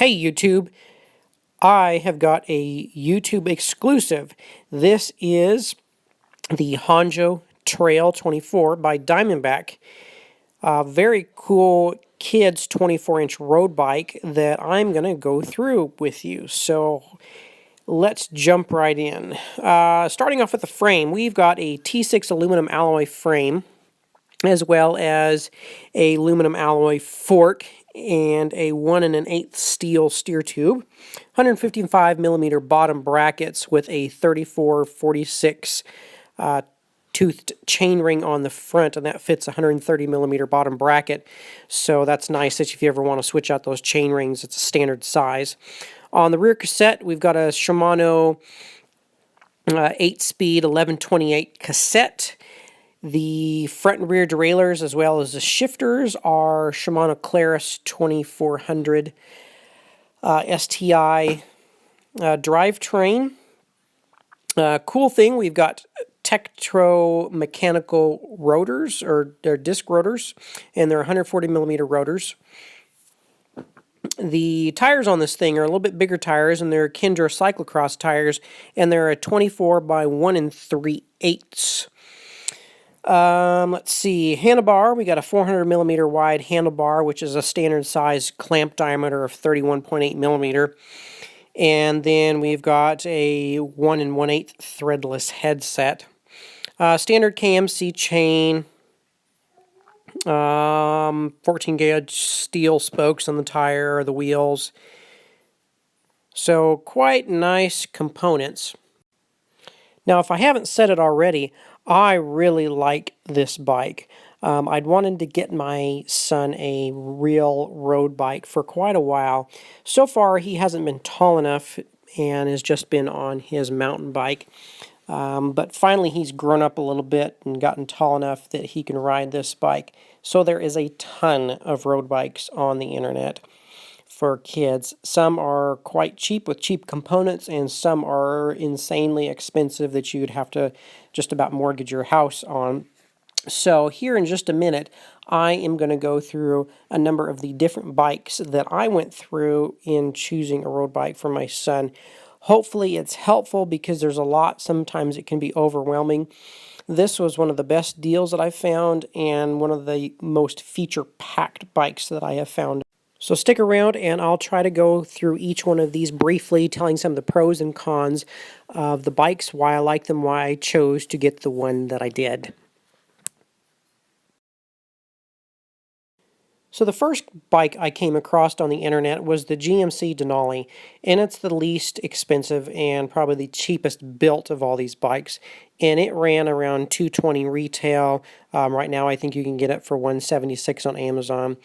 Hey YouTube, I have got a YouTube exclusive. This is the Honjo Trail 24 by Diamondback. A very cool kids 24-inch road bike that I'm going to go through with you. So let's jump right in. Starting off with the frame, we've got a T6 aluminum alloy frame, as well as a aluminum alloy fork and a 1 1/8 steel steer tube, 155 millimeter bottom brackets with a 34-46 toothed chain ring on the front, and that fits a 130 millimeter bottom bracket. So that's nice that if you ever want to switch out those chain rings, it's a standard size. On the rear cassette, we've got a Shimano 8-speed 1128 cassette. The front and rear derailleurs, as well as the shifters, are Shimano Claris 2400 STI drivetrain. Cool thing, we've got Tektro mechanical rotors, or they're disc rotors, and they're 140 millimeter rotors. The tires on this thing are a little bit bigger tires, and they're Kendra cyclocross tires, and they're a 24 by 1 3/8. Let's see, handlebar, we got a 400 millimeter wide handlebar, which is a standard size clamp diameter of 31.8 millimeter. And then we've got a 1 1/8 threadless headset. Standard KMC chain, 14 gauge steel spokes on the tire or the wheels. So quite nice components. Now, if I haven't said it already, I really like this bike. I'd wanted to get my son a real road bike for quite a while. So far, he hasn't been tall enough and has just been on his mountain bike. But finally, he's grown up a little bit and gotten tall enough that he can ride this bike. So there is a ton of road bikes on the internet for kids. Some are quite cheap with cheap components, and some are insanely expensive that you'd have to just about mortgage your house on. So here in just a minute, I am going to go through a number of the different bikes that I went through in choosing a road bike for my son. Hopefully it's helpful, because there's a lot. Sometimes it can be overwhelming. This was one of the best deals that I found, and one of the most feature-packed bikes that I have found. So stick around, and I'll try to go through each one of these briefly, telling some of the pros and cons of the bikes, why I like them, why I chose to get the one that I did. So the first bike I came across on the internet was the GMC Denali, and it's the least expensive and probably the cheapest built of all these bikes. And it ran around $220 retail. Right now I think you can get it for $176 on Amazon.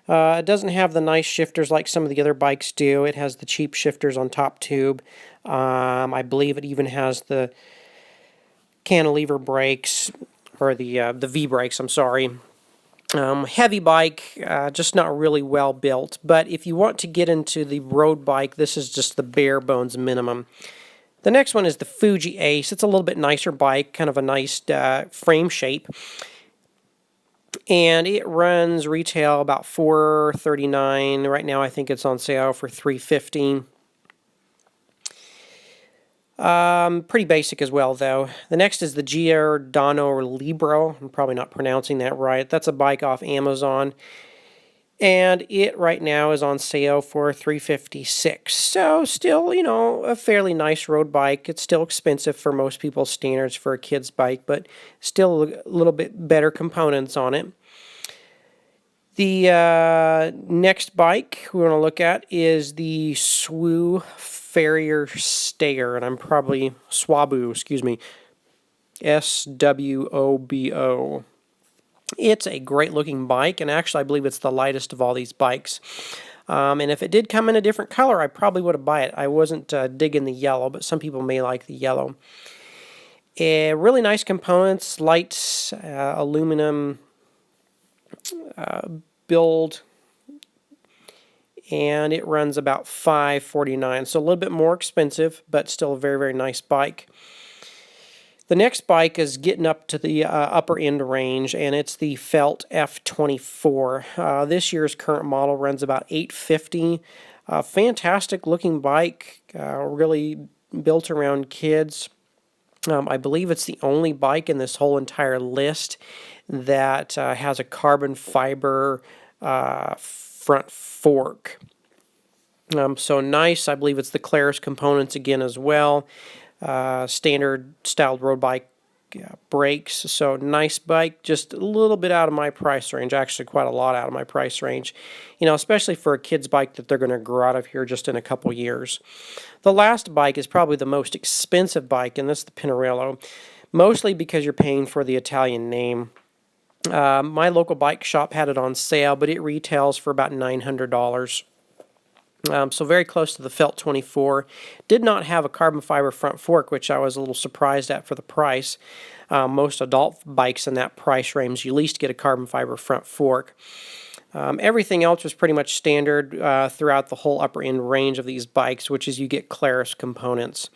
It doesn't have the nice shifters like some of the other bikes do. It has the cheap shifters on top tube. I believe it even has the cantilever brakes, or the V brakes, I'm sorry. Heavy bike, just not really well built. But if you want to get into the road bike, this is just the bare bones minimum. The next one is the Fuji Ace. It's a little bit nicer bike, kind of a nice frame shape. And it runs retail about $439. Right now I think it's on sale for $315. Pretty basic as well, though. The next is the Giordano Libero. I'm probably not pronouncing that right. That's a bike off Amazon, and it right now is on sale for $356. So still, you know, a fairly nice road bike. It's still expensive for most people's standards for a kid's bike, but still a little bit better components on it. The next bike we want to look at is the SWOBO Farrier Stayer, and I'm probably SWOBO, excuse me, SWOBO. It's a great looking bike, and actually I believe it's the lightest of all these bikes. And if it did come in a different color, I probably would have bought it. I wasn't digging the yellow, but some people may like the yellow. Really nice components, light aluminum build, and it runs about $549, so a little bit more expensive, but still a very, very nice bike. The next bike is getting up to the upper end range, and it's the Felt F24. This year's current model runs about $850. Fantastic looking bike, really built around kids. I believe it's the only bike in this whole entire list that has a carbon fiber front fork. So nice. I believe it's the Claris components again as well. Standard styled road bike brakes. So nice bike, just a little bit out of my price range, actually quite a lot out of my price range, especially for a kid's bike that they're going to grow out of here just in a couple years. The last bike is probably the most expensive bike, and that's the Pinarello, mostly because you're paying for the Italian name. My local bike shop had it on sale, but it retails for about $900. So very close to the Felt 24. Did not have a carbon fiber front fork, which I was a little surprised at for the price. Most adult bikes in that price range, you at least get a carbon fiber front fork. Everything else was pretty much standard throughout the whole upper end range of these bikes, which is you get Claris components.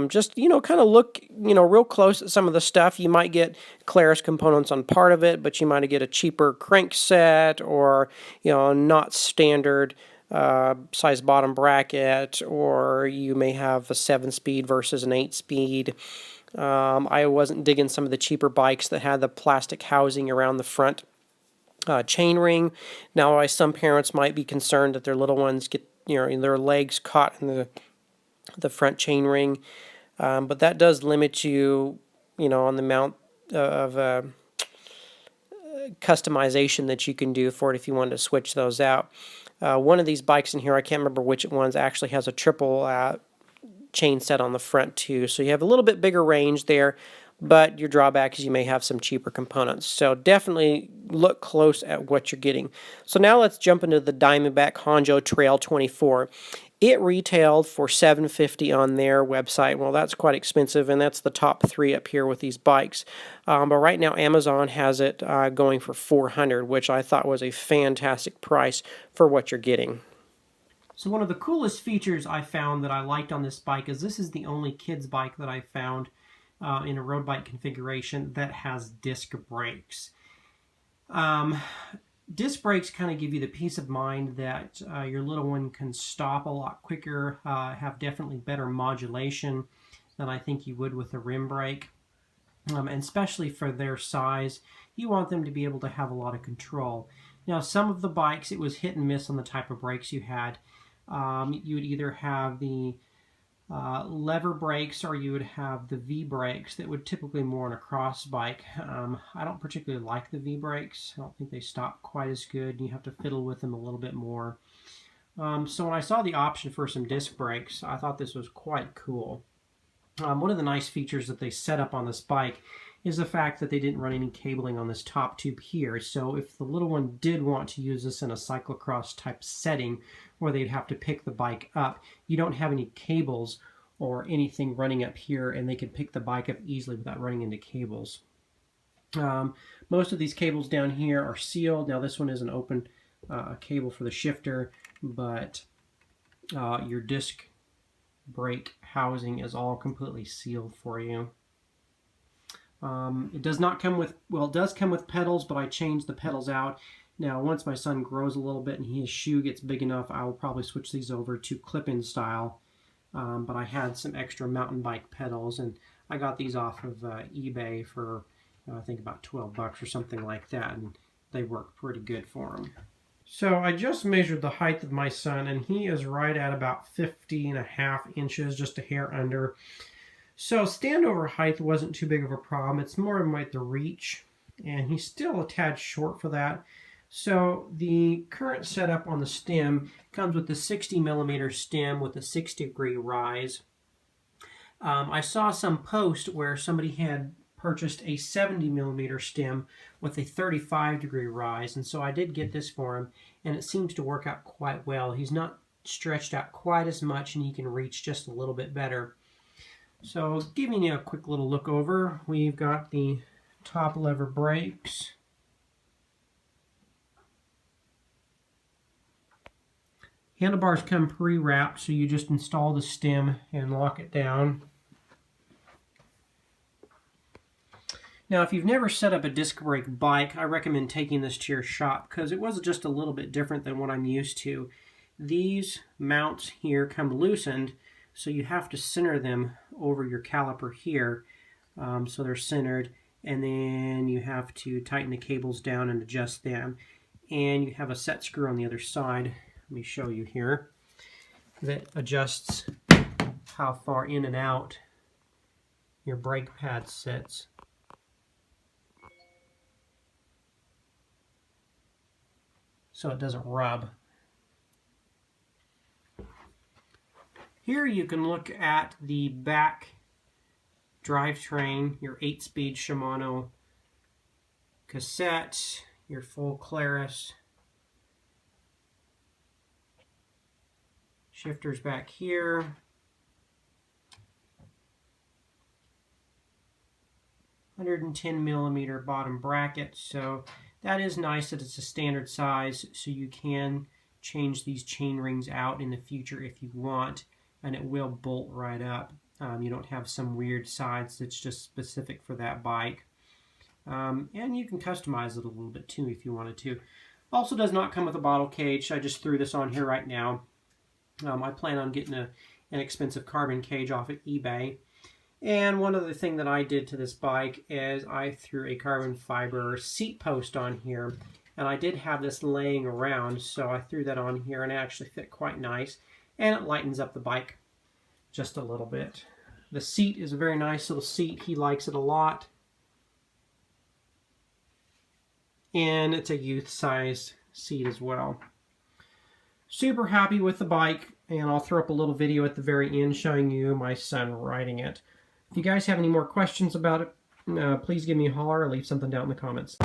Just, kind of look, real close at some of the stuff. You might get Claris components on part of it, but you might get a cheaper crank set or, not standard size bottom bracket, or you may have a 7-speed versus an 8-speed. I wasn't digging some of the cheaper bikes that had the plastic housing around the front chainring. Now, some parents might be concerned that their little ones get, their legs caught in the front chainring, but that does limit you, on the amount of customization that you can do for it if you wanted to switch those out. One of these bikes in here, I can't remember which ones, actually has a triple chain set on the front too. So you have a little bit bigger range there, but your drawback is you may have some cheaper components. So definitely look close at what you're getting. So now let's jump into the Diamondback Haanjo Trail 24. It retailed for $750 on their website. Well, that's quite expensive, and that's the top 3 up here with these bikes. But right now, Amazon has it going for $400, which I thought was a fantastic price for what you're getting. So one of the coolest features I found that I liked on this bike is this is the only kids bike that I found in a road bike configuration that has disc brakes. Disc brakes kind of give you the peace of mind that your little one can stop a lot quicker, have definitely better modulation than I think you would with a rim brake. And especially for their size, you want them to be able to have a lot of control. Now, some of the bikes, it was hit and miss on the type of brakes you had. You would either have the lever brakes, or you would have the V brakes that would typically more on a cross bike. I don't particularly like the V brakes. I don't think they stop quite as good. You have to fiddle with them a little bit more. So when I saw the option for some disc brakes, I thought this was quite cool. One of the nice features that they set up on this bike is the fact that they didn't run any cabling on this top tube here. So if the little one did want to use this in a cyclocross type setting where they'd have to pick the bike up, you don't have any cables or anything running up here, and they can pick the bike up easily without running into cables. Most of these cables down here are sealed. Now this one is an open cable for the shifter, but your disc brake housing is all completely sealed for you. It does not come with, well, it does come with pedals, but I changed the pedals out. Now, once my son grows a little bit and his shoe gets big enough, I will probably switch these over to clip-in style. But I had some extra mountain bike pedals, and I got these off of eBay for, I think, about $12 or something like that, and they work pretty good for him. So I just measured the height of my son, and he is right at about 50.5 inches, just a hair under. So standover height wasn't too big of a problem. It's more of the reach, and he's still a tad short for that. So the current setup on the stem comes with the 60mm stem with a 6-degree rise. I saw some post where somebody had purchased a 70mm stem with a 35-degree rise, and so I did get this for him, and it seems to work out quite well. He's not stretched out quite as much, and he can reach just a little bit better. So giving you a quick little look over, we've got the top lever brakes. Handlebars come pre-wrapped, so you just install the stem and lock it down. Now, if you've never set up a disc brake bike, I recommend taking this to your shop because it was just a little bit different than what I'm used to. these mounts here come loosened, so you have to center them over your caliper here, so they're centered, and then you have to tighten the cables down and adjust them. And you have a set screw on the other side. Let me show you here. That adjusts how far in and out your brake pad sits. So it doesn't rub. Here you can look at the back drivetrain, your 8-speed Shimano cassette, your full Claris. Shifters back here. $110mm bottom bracket, so that is nice that it's a standard size, so you can change these chain rings out in the future if you want, and it will bolt right up. You don't have some weird sides that's just specific for that bike. And you can customize it a little bit too if you wanted to. Also does not come with a bottle cage. I just threw this on here right now. I plan on getting an inexpensive carbon cage off at eBay. And one other thing that I did to this bike is I threw a carbon fiber seat post on here. And I did have this laying around, so I threw that on here and it actually fit quite nice. And it lightens up the bike just a little bit. The seat is a very nice little seat. He likes it a lot. And it's a youth-sized seat as well. Super happy with the bike, and I'll throw up a little video at the very end showing you my son riding it. If you guys have any more questions about it, please give me a holler or leave something down in the comments.